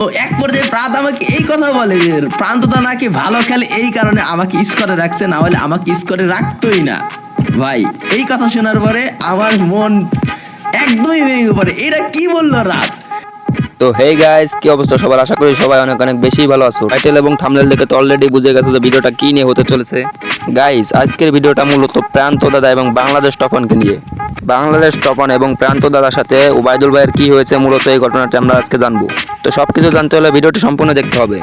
তো এক পর্যায়ে প্রান্ত আমাকে এই কথা বলে যে প্রান্তদা নাকি ভালো খেলে, এই কারণে আমাকে স্কোরে রাখছে, না হলে আমাকে স্কোরে রাখতোই না। ভাই এই কথা শোনার পরে আমার মন একদমই ভেঙে পড়ে। এরা কি বললো রাত। তো হেই গাইস, কি অবস্থা সবার? আশা করি সবাই অনেক অনেক বেশি ভালো আছো। টাইটেল এবং থাম্বনেল দেখে তো অলরেডি বুঝে গেছো যে ভিডিওটা কি নিয়ে হতে চলেছে। গাইস, আজকের ভিডিওটা মূলত প্রান্ত দাদা এবং বাংলাদেশ টপনকে নিয়ে। বাংলাদেশ টপন এবং প্রান্ত দাদার সাথে ওবায়দুল ভাইয়ের কি হয়েছে, মূলত এই ঘটনাটি আমরা আজকে জানবো। তো সবকিছু জানতে হলে ভিডিওটি সম্পূর্ণ দেখতে হবে।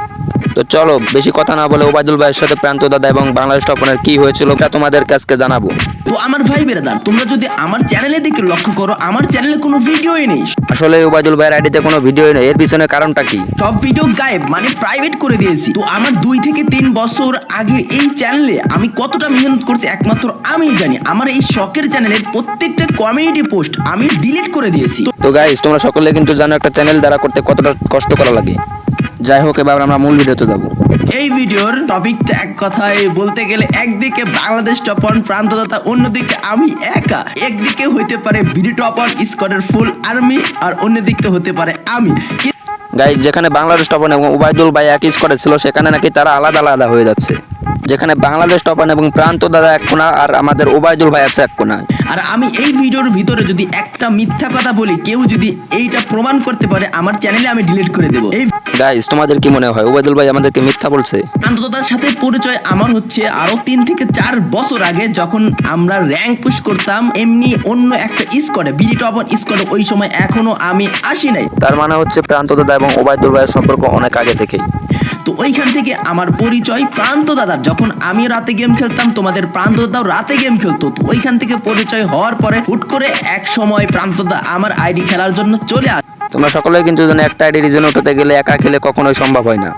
তো চলো বেশি কথা না বলে ওবায়দুল ভাইয়ের সাথে প্রান্ত দাদা এবং বাংলাদেশ টপনের কি হয়েছিল তা তোমাদের কাছে জানাবো। তো আমার ভাই বেরাদার, তোমরা যদি আমার চ্যানেলের দিকে লক্ষ্য করো, আমার চ্যানেলে কোনো ভিডিওই নেই। আসলে ওবায়দুল ভাইয়ের আইডিতে কোনো ভিডিও নেই, এর পিছনে কারণটা কি? সব ভিডিও গায়েব, মানে প্রাইভেট করে দিয়েছি। তো আমার 2 থেকে 3 বছর আগের এই চ্যানেলে আমি কতটা মেহনত করছি একমাত্র আমিই জানি। আমার এই শখের চ্যানেলের প্রত্যেকটা কমিউনিটি পোস্ট আমি ডিলিট করে দিয়েছি। তো গাইস, তোমরা সকলে কিন্তু জানো একটা চ্যানেল দ্বারা করতে কতটা কষ্ট করা লাগে। যাই হোক, এবার আমরা মূল ভিডিওতে যাবো। এই ভিডিওর টপিকটা এক কথায় বলতে গেলে, একদিকে বাংলাদেশ টপন প্রান্তদাতা, অন্যদিকে আমি একা। একদিকে হইতে পারে বিডি টপন স্কোয়াডের ফুল আর্মি, আর অন্যদিকে হতে পারে আমি। গাইস, যেখানে বাংলাদেশ টপন এবং ওবায়দুল ভাই একই স্কোয়াডে ছিল, সেখানে নাকি তারা আলাদা আলাদা হয়ে যাচ্ছে। যেখানে বাংলাদেশ টপন এবং প্রান্ত দাদা এক কোণা আর আমাদের ওবায়দুল ভাই আছে এক কোণায়। আর আমি এই ভিডিওর ভিতরে যদি একটা মিথ্যা কথা বলি, কেউ যদি এইটা প্রমাণ করতে পারে, আমার চ্যানেলে আমি ডিলিট করে দেবো। এই গাইস, তোমাদের কি মনে হয় ওবায়দুল ভাই আমাদেরকে মিথ্যা বলছে? প্রান্তদাতার সাথে পরিচয় আমার হচ্ছে আরো 3 থেকে 4 বছর আগে, যখন আমরা র্যাঙ্ক পুশ করতাম এমনি অন্য একটা স্কোয়াডে, বিডি টপন স্কোয়াডে। ওই সময় এখনো আমি আসি নাই। তার মানে হচ্ছে প্রান্ত দাদা এবং ওবায়দুল ভাইয়ের সম্পর্ক অনেক আগে থেকেই। তো ওইখান থেকে আমার পরিচয় প্রান্ত দাদার। যখন আমি রাতে গেম খেলতাম, তোমাদের প্রান্ত দাদাও রাতে গেম খেলতো। তো ওইখান থেকে পরিচয় হওয়ার পরে হুট করে এক সময় প্রান্ত দাদা আমার আইডি খেলার জন্য চলে আসে। তোমরা সকলেই কিন্তু জানো একটা আইডি রিজন উঠাতে গেলে একা খেলে কখনোই সম্ভব হয় না।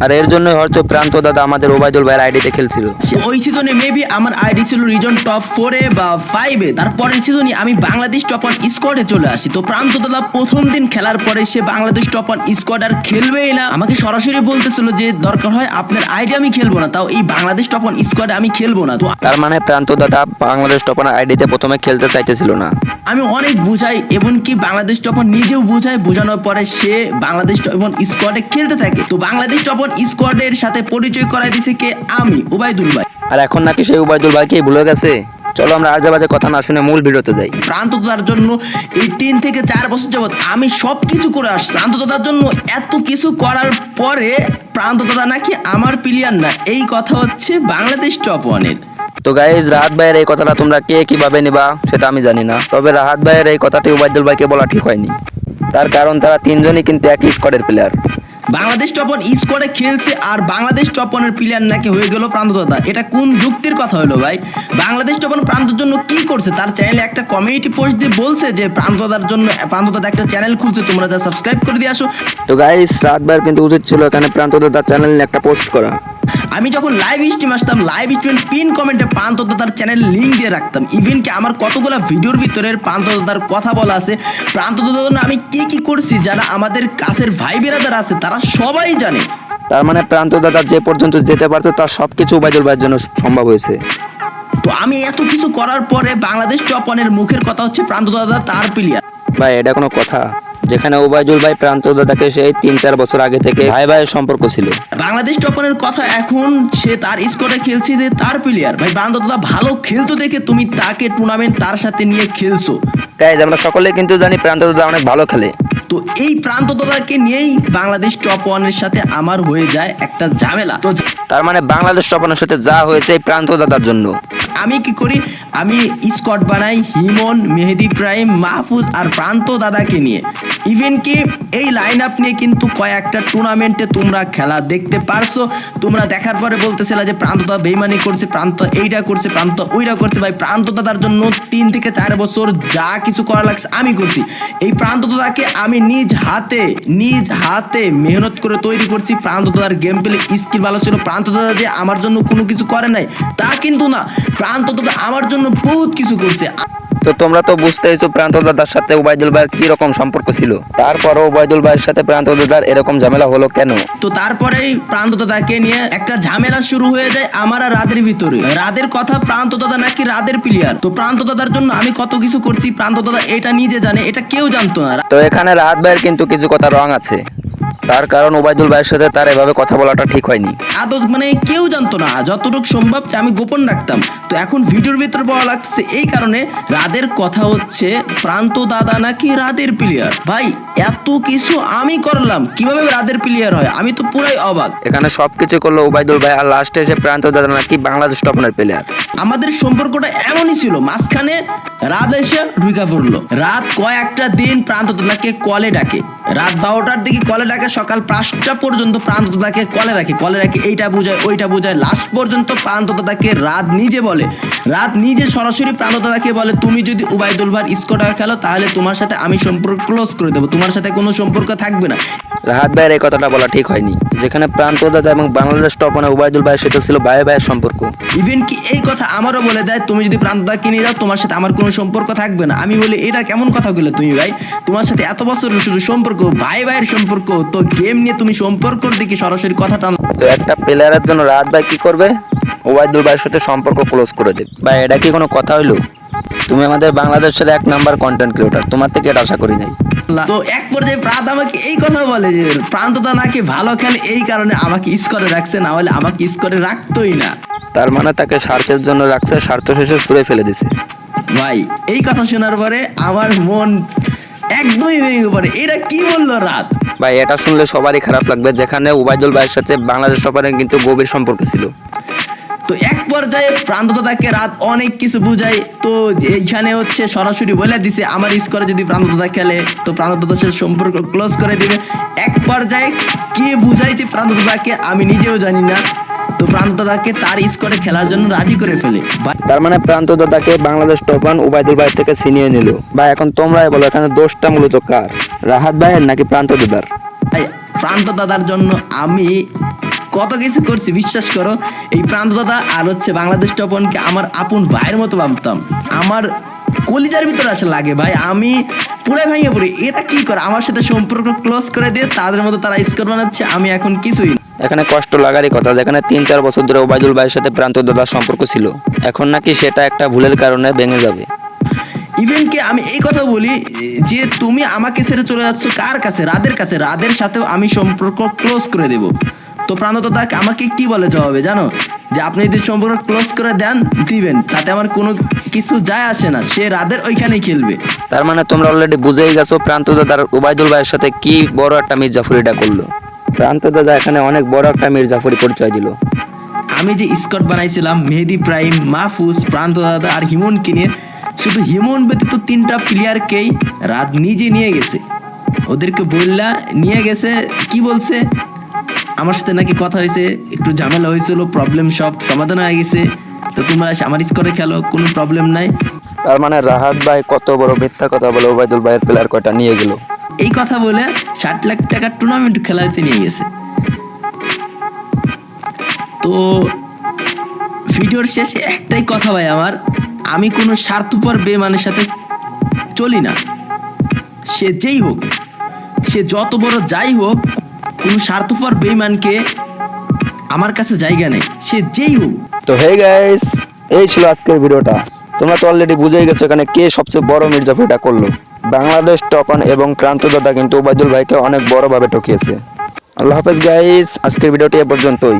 আর এর জন্যই হয়তো প্রান্ত দাদা আমাদের ওবায়দুল ভাইয়ের আইডিতে খেলছিল। ওই সিজনে মেবি আমার আইডি ছিল রিজন টপ 4 বা 5 এ। তারপরের সিজনে আমি বাংলাদেশ টপন স্কোয়াডে চলে আসি। তো প্রান্ত দাদা প্রথম দিন খেলার পরে সে বাংলাদেশ টপন স্কোয়াড আর খেলবেই না। আমাকে সরাসরি বলতেছিল যে দরকার হয় আপনার আইডি আমি খেলবো না, তাও এই বাংলাদেশ টপন স্কোয়াডে আমি খেলবো না। তো তার মানে প্রান্ত দাদা বাংলাদেশ টপন আইডিতে প্রথমে খেলতে চাইতেছিল না। আমি অনেক বুঝাই, এমনকি বাংলাদেশ টপন নিজেও বুঝায়। বোঝানোর পরে সে বাংলাদেশ টপন স্কোয়াডে খেলতে থাকে। তো বাংলাদেশ টপন স্কোয়াডের সাথে পরিচয় করাই দিছে কে? আমি, ওবায়দুল ভাই। আর এখন নাকি সেই ওবায়দুল ভাইকে ভুলে গেছে। চলো আমরা আজে বাজে কথা না শুনে মূল ভিডিওতে যাই। প্রান্তদাতার জন্য এই 3 থেকে 4 বছর যাবত আমি সবকিছু করে আসছি। প্রান্তদাতার জন্য এত কিছু করার পরে প্রান্তদাতা নাকি আমার প্লেয়ার না, এই কথা হচ্ছে বাংলাদেশ টপনের। তো গাইজ, রাহাত ভাইয়ের এই কথাটা তোমরা কে কিভাবে নিবা সেটা আমি জানি না, তবে রাহাত ভাইয়ের এই কথাটি ওবায়দুল ভাইকে বলা ঠিক হয়নি। তার কারণ তারা তিনজনই কিন্তু একই স্কোয়াডের প্লেয়ার। বাংলাদেশ টপন স্কোয়াডে খেলছে আর বাংলাদেশ টপনের প্লেয়ার নাকি হয়ে গেল প্রান্তদাতা। এটা কোন যুক্তির কথা হলো ভাই? বাংলাদেশ টপন প্রান্তর জন্য কি করছে? তার চ্যানেলে একটা কমিউনিটি পোস্ট দিয়ে বলছে যে প্রান্তদাতার জন্য প্রান্তদাতা একটা চ্যানেল খুলছে, তোমরা যা সাবস্ক্রাইব করে দিয়ে আসো। তো গাইজ, রাহাত ভাইয়ের কিন্তু উচিত ছিল এখানে প্রান্তদাতার চ্যানেল নিয়ে একটা পোস্ট করা। আমি যখন লাইভ স্ট্রিম আসতাম, লাইভ স্ট্রিম পিন কমেন্টে প্রান্তদাতার চ্যানেল লিঙ্ক দিয়ে রাখতাম। ইভেন কি আমার কতগুলো ভিডিওর ভিতরে প্রান্তদাতার কথা বলা আছে। প্রান্তদাতার জন্য আমি কি কি করছি, যারা আমাদের কাছের ভাই বেরাদার আছে তারা সবাই জানে। তার মানে প্রান্তদাতা যে পর্যন্ত যেতে পারতো তার সবকিছু ওবায়দুল ভাইয়ের জন্য সম্ভব হয়েছে। তো আমি এত কিছু করার পরে বাংলাদেশ টপনের মুখের কথা হচ্ছে প্রান্তদাতা তার প্লেয়ার। ভাই এটা কোনো কথা? যেখানে ওবায়দুল ভাই প্রান্ত দাদাকে সেই 3-4 বছর আগে থেকে ভাই ভাইয়ের সম্পর্ক ছিল। বাংলাদেশ টপনের কথা এখন সে তার স্কোয়াডে খেলছে যে তার প্লেয়ার। ভাই প্রান্তদাতা ভালো খেলতো দেখে তুমি তাকে টুর্নামেন্ট তার সাথে নিয়ে খেলছো। গাইজ, আমরা সকলেই কিন্তু জানি প্রান্ত দাদা অনেক ভালো খেলে। তো এই প্রান্তদাতাকে নিয়েই বাংলাদেশ টপ ওয়ানের সাথে আমার হয়ে যায় একটা ঝামেলা। তো তার মানে বাংলাদেশ টপনের সাথে যা হয়েছে এই প্রান্ত দাদার জন্য। আমি কি করি, আমি স্কোয়াড বানাই হিমন, মেহেদি প্রাইম, মাহফুজ আর প্রান্ত দাদাকে নিয়ে। ইভেন কি এই লাইন আপ নিয়ে কিন্তু কয়েকটা টুর্নামেন্টে তোমরা খেলা দেখতে পারছো। তোমরা দেখার পরে বলতেছিলা যে প্রান্ত দাদা বেইমানি করছে, প্রান্ত এইটা করছে, প্রান্ত ওইটা করছে। ভাই প্রান্ত দাদার জন্য 3 থেকে 4 বছর যা কিছু করা লাগছে আমি করছি। এই প্রান্ত দাদাকে আমি নিজ হাতে মেহনত করে তৈরি করছি। প্রান্ত দাদার গেম প্লে স্কিল ভালো ছিল। প্রান্ত দাদা যে আমার জন্য কোনো কিছু করে নাই তা কিন্তু না, প্রান্ত দাদা আমার জন্য বহুত কিছু করছে। তো তোমরা তো বুঝতেইছো প্রান্ত দাদার সাথে ওবায়দুল ভাইয়ের কি রকম সম্পর্ক ছিল। তারপরও ওবায়দুল ভাইয়ের সাথে প্রান্ত দাদার এরকম ঝামেলা হলো কেন? তো তারপরেই প্রান্ত দাদাকে নিয়ে একটা ঝামেলা শুরু হয়ে যায় আমার আর রাদের ভিতরে। রাদের কথা, প্রান্ত দাদা নাকি রাদের প্লেয়ার। তো প্রান্ত দাদার জন্য আমি কত কিছু করছি প্রান্ত দাদা এটা নিজে জানে, এটা কেউ জানতো না। তো এখানে রাহাত ভাইয়ের কিন্তু কিছু কথা রং আছে। তার কারণ ওবায়দুল ভাইয়ের সাথে তার এভাবে কথা বলাটা ঠিক হয়নি। আদৌ মানে কেউ জানতো না, যতটুকু সম্ভব যে আমি গোপন রাখতাম। তো এখন ভিডিওর ভিতর বলা লাগছে এই কারণে রাদের কথা হচ্ছে প্রান্ত দাদা নাকি রাদের প্লেয়ার। ভাই এত কিছু আমি করলাম, কিভাবে রাদের প্লেয়ার হয়? আমি তো পুরাই অবাক। এখানে সবকিছু করলো ওবায়দুল ভাই, আর লাস্টে এসে প্রান্ত দাদা নাকি বাংলাদেশ টপনের প্লেয়ার। আমাদের সম্পর্কটা এমনই ছিল, মাঝখানে রাত এসে ঢুকা পড়লো। রাত কয়েকটা দিন প্রান্ত দাদাকে কলে ডাকে, রাত 12টার দিকে কলে ডাকে, সকাল 5টা পর্যন্ত প্রান্ত দাদাকে কলে রাখে এইটা বোঝায় ওইটা বোঝায়। লাস্ট পর্যন্ত প্রান্ত দাদাকে রাত নিজে বলে, রাত নিজে সরাসরি প্রান্ত দাদাকে বলে তুমি যদি ওবায়দুল ভাই স্কোয়াডে খেলো তাহলে তোমার সাথে আমি সম্পর্ক ক্লোজ করে দেবো, তোমার সাথে কোনো সম্পর্ক থাকবে না। রাহাত ভাইয়ের এই কথাটা বলা ঠিক হয়নি, যেখানে প্রান্ত দাদা এবং বাংলাদেশ টপনে ওবায়দুল ভাইয়ের সাথে ছিল ভাইয়ের সম্পর্ক। ইভেন কি এই কথা আমারও বলে দেয় তুমি যদি প্রান্ত দাদাকে নিয়ে যাও তোমার সাথে আমার কোনো সম্পর্ক থাকবে না। আমি বলি এটা কেমন কথা বলে তুমি ভাই, তোমার সাথে এত বছর শুধু সম্পর্ক, ভাইয়ের সম্পর্ক, তো গেম নিয়ে তুমি সম্পর্কর দিকে সরাসরি কথাটা। তো একটা প্লেয়ারের জন্য রাহাত ভাই কি করবে? ওবায়দুল ভাইয়ের সাথে সম্পর্ক ক্লোজ করে দেবে। ভাই এটা কি কোনো কথা হইলো? তুমি আমাদের বাংলাদেশের 1 নাম্বার কন্টেন্ট ক্রিয়েটর, তোমার থেকে এটা আশা করি নাই। তো এক পর্যায়ে প্রান্ত আমাকে এই কথা বলে যে প্রান্তদা নাকি ভালো খেলে এই কারণে আমাকে স্কোরে রাখছে, না হলে আমাকে স্কোরে রাখতোই না। তার মানে তাকে স্বার্থের জন্য রাখছে, স্বার্থ শেষে ছুঁড়ে ফেলে দিছে। ভাই এই কথা শোনার পরে আমার মন একদমই ভেঙে পড়ে। এরা কি বললো রাত? ভাই এটা শুনলে সবারই খারাপ লাগবে, যেখানে ওবায়দুল ভাইয়ের সাথে বাংলাদেশ টপারের কিন্তু গভীর সম্পর্ক ছিল। তো এক পর্যায়ে প্রান্ত দাদাকে রাত অনেক কিছু বুঝাই, তো এইখানে হচ্ছে সরাসরি বলে দিছে আমার স্কোরে যদি প্রান্ত দাদা খেলে তো প্রান্ত দাদার সাথে সম্পর্ক ক্লোজ করে দিবে। এক পর্যায়ে কে বুঝাইছে প্রান্ত দাদাকে আমি নিজেও জানি না, তো প্রান্ত দাদাকে তার স্কোরে খেলার জন্য রাজি করে ফেলে। তার মানে প্রান্ত দাদাকে বাংলাদেশ টপান ওবায়দুল ভাই থেকে ছিনিয়ে নিল। ভাই এখন তোমরাই বলো এখানে দোষটা মূলত কার, রাহাত ভাইয়ের নাকি প্রান্ত দাদার? ভাই প্রান্ত দাদার জন্য আমি কত কিছু করছি বিশ্বাস করো। এই প্রান্ত দাদা আর হচ্ছে বাংলাদেশ টপনকে আমার আপন ভাইয়ের মতো ভাবতাম, আমার কলিজার ভিতরে আসে লাগে ভাই, আমি পুরো ভেঙে পড়ি। এরা কি করে আমার সাথে সম্পর্ক ক্লোজ করে দিয়ে তাদের মতো তারা স্কোর বানাচ্ছে, আমি এখন কিছুই না। এখানে কষ্ট লাগারই কথা, যেখানে 3-4 বছর ধরে ওবায়দুল ভাইয়ের সাথে প্রান্ত দাদার সম্পর্ক ছিল, এখন নাকি সেটা একটা ভুলের কারণে ভেঙে যাবে। ইভেনকে আমি এই কথা বলি যে তুমি আমাকে ছেড়ে চলে যাচ্ছ কার কাছে? রাদের কাছে, রাদের সাথেও আমি সম্পর্ক ক্লোজ করে দেব। তো প্রান্ত দাদা আমাকে কি বলে জবাবে জানো? যে আপনি যদি সম্পর্ক ক্লোজ করে দেন দিবেন, তাতে আমার কোনো কিছু যায় আসে না, সে রাদের ওইখানেই খেলবে। তার মানে তোমরা অলরেডি বুঝেই গেছো প্রান্ত দাদার ওবায়দুল ভাইয়ের সাথে কি বড় একটা মির্জাফরিটা করলো। প্রান্ত দাদা এখানে অনেক বড় একটা মির্জাফরি পরিচয় দিল। আমি যে স্কোয়াড বানাইছিলাম মেহেদি প্রাইম, মাহফুজ, প্রান্ত দাদা আর হিমনকে নিয়ে, শুধু হিমন ব্যতীত 3টা প্লেয়ারকেই রাত নিজে নিয়ে গেছে। ওদেরকে বললা নিয়ে গেছে, কি বলছে আমার সাথে নাকি কথা হয়েছে, একটু ঝামেলা হয়েছিল, প্রবলেম সব সমাধান হয়ে গেছে, তো তোমরা এসে আমার স্কোরে খেলো, কোনো প্রবলেম নাই। তার মানে রাহাত ভাই কত বড় মিথ্যা কথা বলে ওবায়দুল ভাইয়ের প্লেয়ার কয়টা নিয়ে গেল। এই কথা বলে 60 লাখ টাকার টুর্নামেন্ট খেলাতে নিয়ে গেছে। তো ভিডিওর শেষে একটাই কথা ভাই আমার, আমি কোনো স্বার্থপর বেমানের সাথে চলি না। সে যেই হোক, সে যত বড় যাই হোক, কোনো স্বার্থপর বেমানকে আমার কাছে জায়গা নেই, সে যেই হোক। তো হে গাইস, এই ছিল আজকের ভিডিওটা। তোমরা তো অলরেডি বুঝেই গেছো এখানে কে সবচেয়ে বড় মির্জাফরিটা করলো। বাংলাদেশ টপান এবং প্রান্ত দাদা কিন্তু ওবায়দুল ভাইকে অনেক বড়ভাবে ঠকিয়েছে। আল্লাহ হাফেজ গাইস, আজকের ভিডিওটি এ পর্যন্তই।